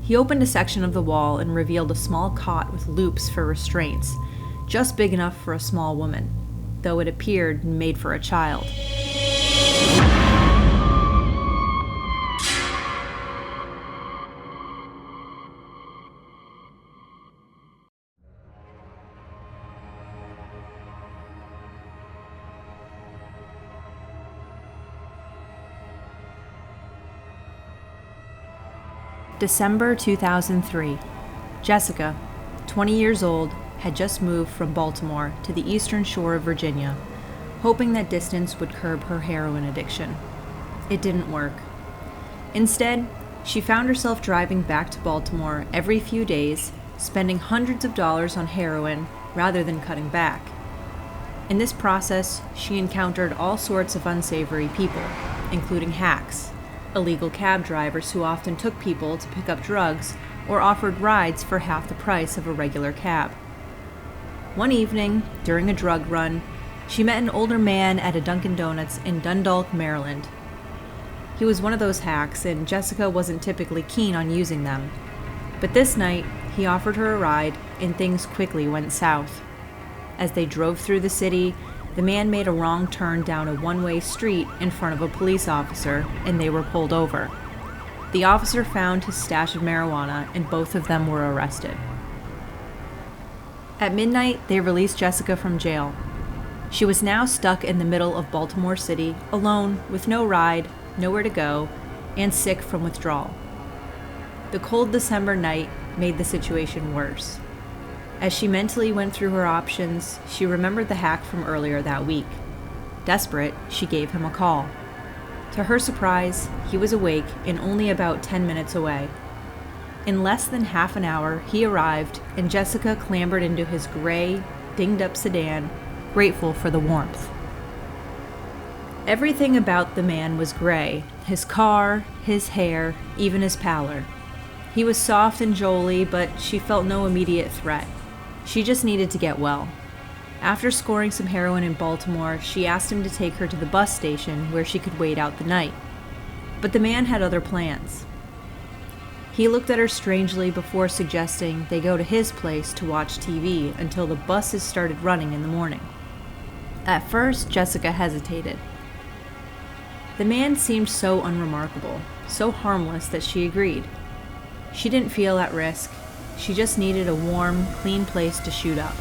He opened a section of the wall and revealed a small cot with loops for restraints, just big enough for a small woman, though it appeared made for a child. December 2003. Jessica, 20 years old, had just moved from Baltimore to the eastern shore of Virginia, hoping that distance would curb her heroin addiction. It didn't work. Instead, she found herself driving back to Baltimore every few days, spending hundreds of dollars on heroin rather than cutting back. In this process, she encountered all sorts of unsavory people, including hacks, illegal cab drivers who often took people to pick up drugs or offered rides for half the price of a regular cab. One evening, during a drug run, she met an older man at a Dunkin' Donuts in Dundalk, Maryland. He was one of those hacks, and Jessica wasn't typically keen on using them. But this night, he offered her a ride, and things quickly went south. As they drove through the city, the man made a wrong turn down a one-way street in front of a police officer, and they were pulled over. The officer found his stash of marijuana, and both of them were arrested. At midnight, they released Jessica from jail. She was now stuck in the middle of Baltimore City, alone, with no ride, nowhere to go, and sick from withdrawal. The cold December night made the situation worse. As she mentally went through her options, she remembered the hack from earlier that week. Desperate, she gave him a call. To her surprise, he was awake and only about 10 minutes away. In less than half an hour, he arrived, and Jessica clambered into his gray, dinged-up sedan, grateful for the warmth. Everything about the man was gray: his car, his hair, even his pallor. He was soft and jolly, but she felt no immediate threat. She just needed to get well. After scoring some heroin in Baltimore, she asked him to take her to the bus station where she could wait out the night. But the man had other plans. He looked at her strangely before suggesting they go to his place to watch TV until the buses started running in the morning. At first, Jessica hesitated. The man seemed so unremarkable, so harmless that she agreed. She didn't feel at risk. She just needed a warm, clean place to shoot up.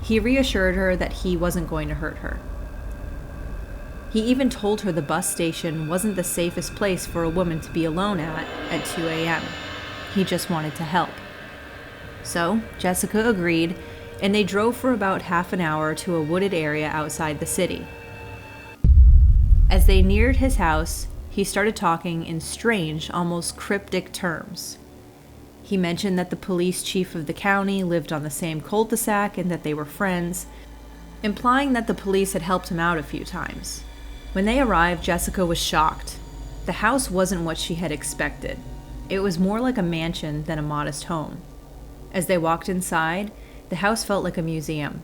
He reassured her that he wasn't going to hurt her. He even told her the bus station wasn't the safest place for a woman to be alone at 2 a.m. He just wanted to help. So, Jessica agreed, and they drove for about half an hour to a wooded area outside the city. As they neared his house, he started talking in strange, almost cryptic terms. He mentioned that the police chief of the county lived on the same cul-de-sac and that they were friends, implying that the police had helped him out a few times. When they arrived, Jessica was shocked. The house wasn't what she had expected. It was more like a mansion than a modest home. As they walked inside, the house felt like a museum.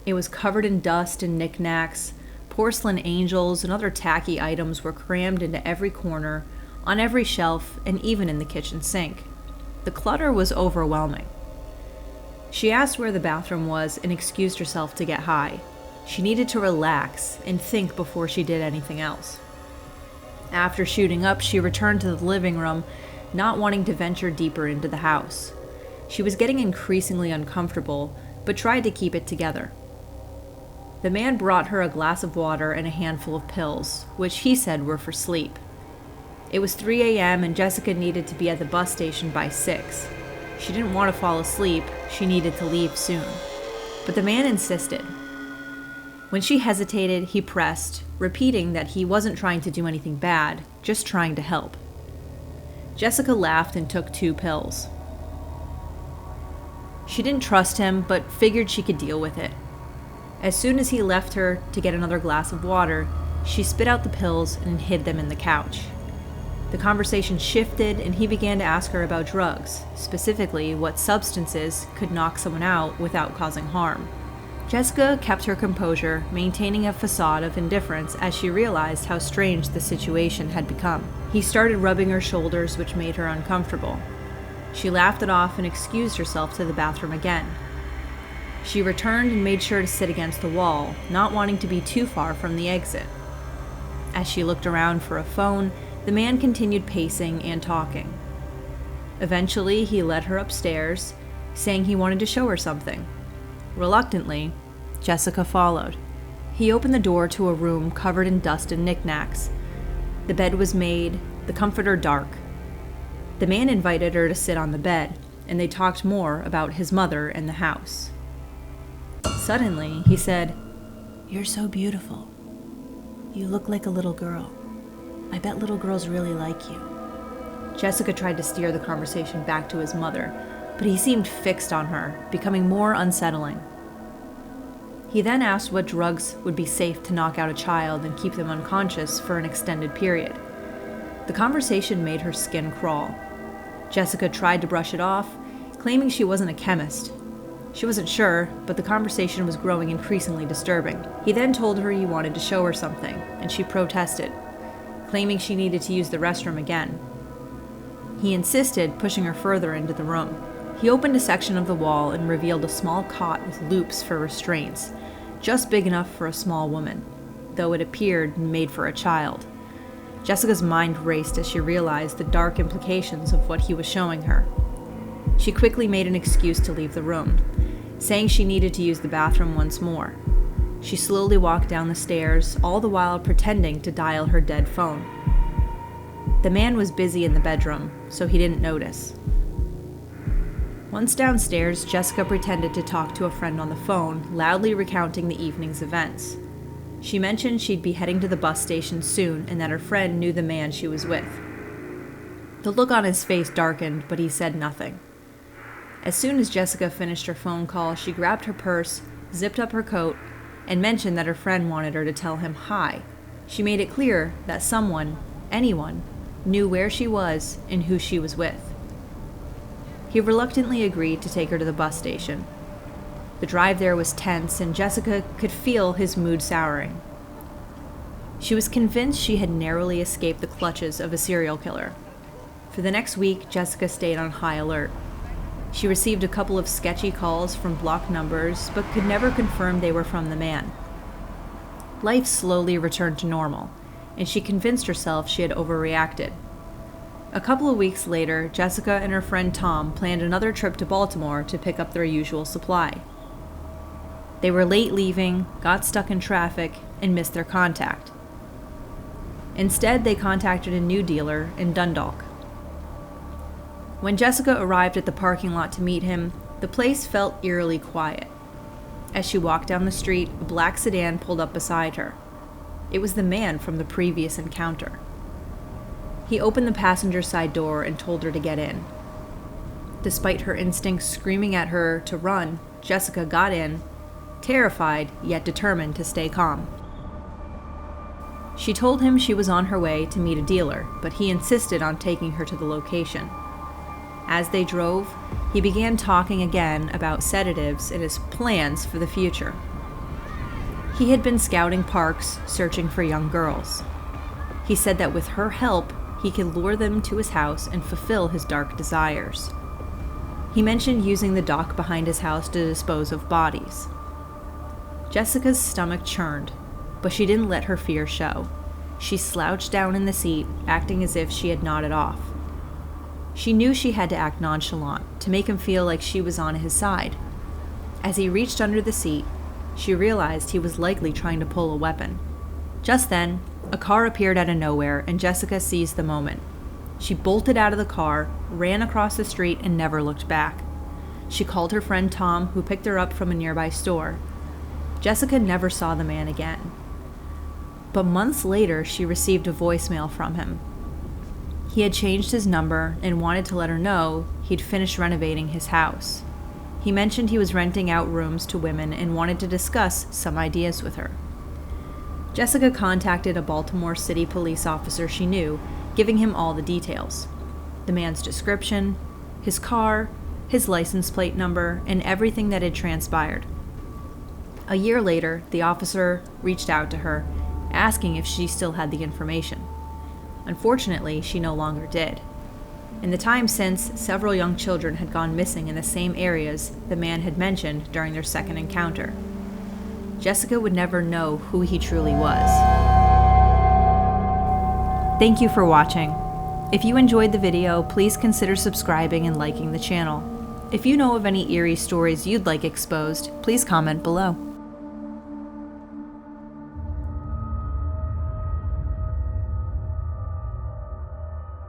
It was covered in dust and knickknacks. Porcelain angels and other tacky items were crammed into every corner, on every shelf, and even in the kitchen sink. The clutter was overwhelming. She asked where the bathroom was and excused herself to get high. She needed to relax and think before she did anything else. After shooting up, she returned to the living room, not wanting to venture deeper into the house. She was getting increasingly uncomfortable, but tried to keep it together. The man brought her a glass of water and a handful of pills, which he said were for sleep. It was 3 a.m. and Jessica needed to be at the bus station by 6. She didn't want to fall asleep, she needed to leave soon. But the man insisted. When she hesitated, he pressed, repeating that he wasn't trying to do anything bad, just trying to help. Jessica laughed and took 2 pills. She didn't trust him, but figured she could deal with it. As soon as he left her to get another glass of water, she spit out the pills and hid them in the couch. The conversation shifted, and he began to ask her about drugs, specifically what substances could knock someone out without causing harm. Jessica kept her composure, maintaining a facade of indifference as she realized how strange the situation had become. He started rubbing her shoulders, which made her uncomfortable. She laughed it off and excused herself to the bathroom again. She returned and made sure to sit against the wall, not wanting to be too far from the exit. As she looked around for a phone, the man continued pacing and talking. Eventually, he led her upstairs, saying he wanted to show her something. Reluctantly, Jessica followed. He opened the door to a room covered in dust and knickknacks. The bed was made, the comforter dark. The man invited her to sit on the bed, and they talked more about his mother and the house. Suddenly, he said, "You're so beautiful. You look like a little girl. I bet little girls really like you." Jessica tried to steer the conversation back to his mother, but he seemed fixed on her, becoming more unsettling. He then asked what drugs would be safe to knock out a child and keep them unconscious for an extended period. The conversation made her skin crawl. Jessica tried to brush it off, claiming she wasn't a chemist. She wasn't sure, but the conversation was growing increasingly disturbing. He then told her he wanted to show her something, and she protested, claiming she needed to use the restroom again. He insisted, pushing her further into the room. He opened a section of the wall and revealed a small cot with loops for restraints, just big enough for a small woman, though it appeared made for a child. Jessica's mind raced as she realized the dark implications of what he was showing her. She quickly made an excuse to leave the room, saying she needed to use the bathroom once more. She slowly walked down the stairs, all the while pretending to dial her dead phone. The man was busy in the bedroom, so he didn't notice. Once downstairs, Jessica pretended to talk to a friend on the phone, loudly recounting the evening's events. She mentioned she'd be heading to the bus station soon and that her friend knew the man she was with. The look on his face darkened, but he said nothing. As soon as Jessica finished her phone call, she grabbed her purse, zipped up her coat, and mentioned that her friend wanted her to tell him hi. She made it clear that someone, anyone, knew where she was and who she was with. He reluctantly agreed to take her to the bus station. The drive there was tense, and Jessica could feel his mood souring. She was convinced she had narrowly escaped the clutches of a serial killer. For the next week, Jessica stayed on high alert. She received a couple of sketchy calls from blocked numbers, but could never confirm they were from the man. Life slowly returned to normal, and she convinced herself she had overreacted. A couple of weeks later, Jessica and her friend Tom planned another trip to Baltimore to pick up their usual supply. They were late leaving, got stuck in traffic, and missed their contact. Instead, they contacted a new dealer in Dundalk. When Jessica arrived at the parking lot to meet him, the place felt eerily quiet. As she walked down the street, a black sedan pulled up beside her. It was the man from the previous encounter. He opened the passenger side door and told her to get in. Despite her instincts screaming at her to run, Jessica got in, terrified yet determined to stay calm. She told him she was on her way to meet a dealer, but he insisted on taking her to the location. As they drove, he began talking again about sedatives and his plans for the future. He had been scouting parks, searching for young girls. He said that with her help, he could lure them to his house and fulfill his dark desires. He mentioned using the dock behind his house to dispose of bodies. Jessica's stomach churned, but she didn't let her fear show. She slouched down in the seat, acting as if she had nodded off. She knew she had to act nonchalant to make him feel like she was on his side. As he reached under the seat, she realized he was likely trying to pull a weapon. Just then, a car appeared out of nowhere, and Jessica seized the moment. She bolted out of the car, ran across the street, and never looked back. She called her friend Tom, who picked her up from a nearby store. Jessica never saw the man again. But months later, she received a voicemail from him. He had changed his number and wanted to let her know he'd finished renovating his house. He mentioned he was renting out rooms to women and wanted to discuss some ideas with her. Jessica contacted a Baltimore City police officer she knew, giving him all the details. The man's description, his car, his license plate number, and everything that had transpired. A year later, the officer reached out to her, asking if she still had the information. Unfortunately, she no longer did. In the time since, several young children had gone missing in the same areas the man had mentioned during their second encounter. Jessica would never know who he truly was. Thank you for watching. If you enjoyed the video, please consider subscribing and liking the channel. If you know of any eerie stories you'd like exposed, please comment below.